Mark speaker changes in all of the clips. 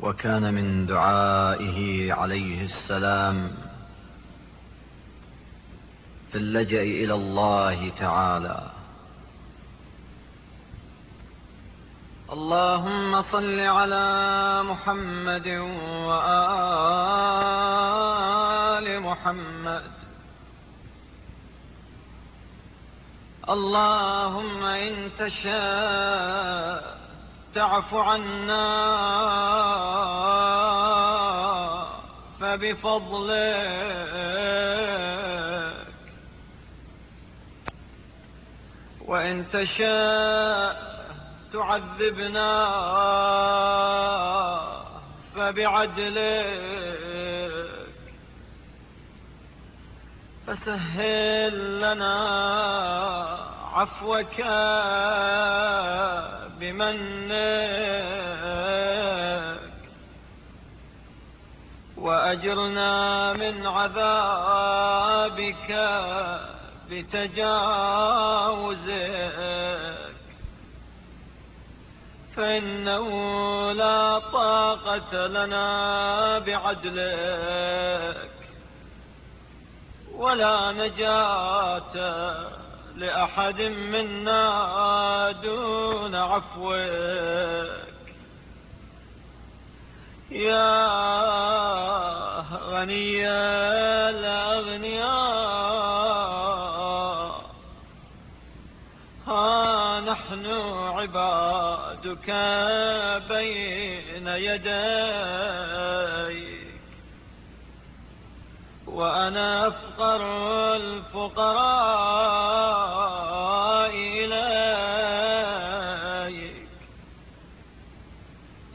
Speaker 1: وكان من دعائه عليه السلام في اللجأ إلى الله تعالى: اللهم صل على محمد وآل محمد. اللهم إن تشاء تعف عنا فبفضلك، وإن تشاء تعذبنا فبعدلك، فسهل لنا عفوك بمنك، وأجرنا من عذابك بتجاوزك، فإنه لا طاقة لنا بعدلك، ولا نجاة لأحد منا دون عفوك. يا غني الأغنياء، ها نحن عبادك بين يديك، وأنا أفقر الفقراء إليك،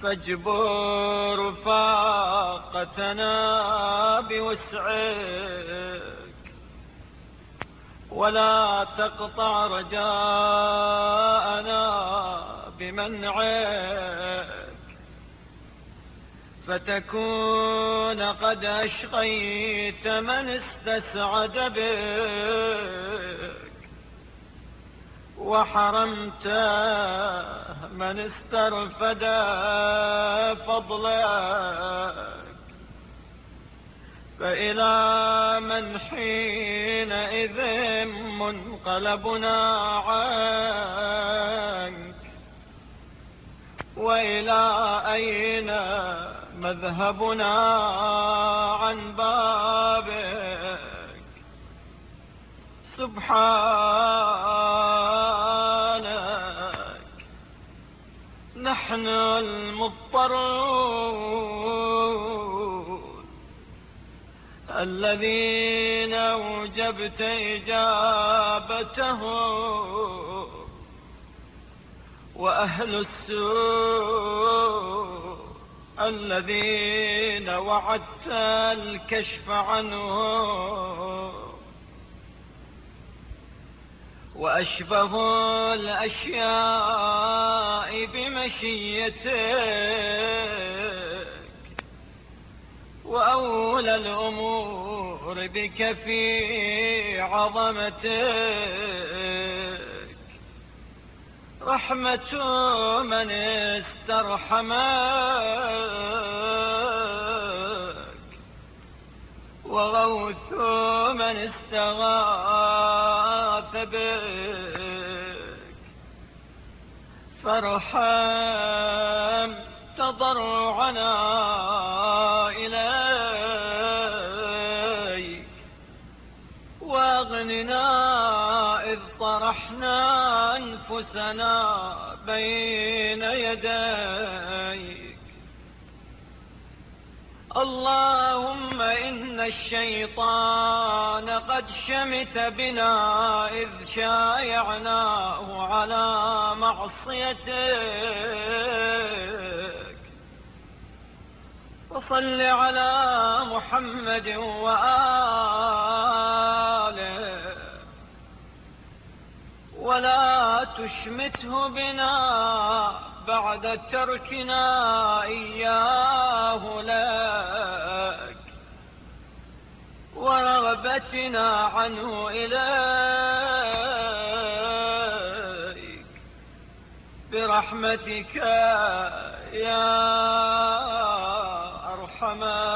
Speaker 1: فاجبر فاقتنا بوسعك، ولا تقطع رجاءنا بمنعك، فتكون قد أشقيت من استسعد بك، وحرمت من استرفد فضلك، فإلى من حينئذ منقلبنا عنك، وإلى أين مذهبنا عن بابك؟ سبحانك، نحن المضطرون الذين أوجبت إجابتهم، وأهل السوء الذين وعدت الكشف عنهم، وأشبه الأشياء بمشيتك، وأولى الأمور بك في عظمتك، رحمة من استرحمك، وغوث من استغاث بك، فارحم تضرعنا إليك، واغننا إذ طرحنا أنفسنا بين يديك. اللهم إن الشيطان قد شمت بنا إذ شايعناه على معصيتك، وصل على محمد وآله، ولا تشمته بنا بعد تركنا إياه لك، ورغبتنا عنه إليك، برحمتك يا
Speaker 2: الرحمن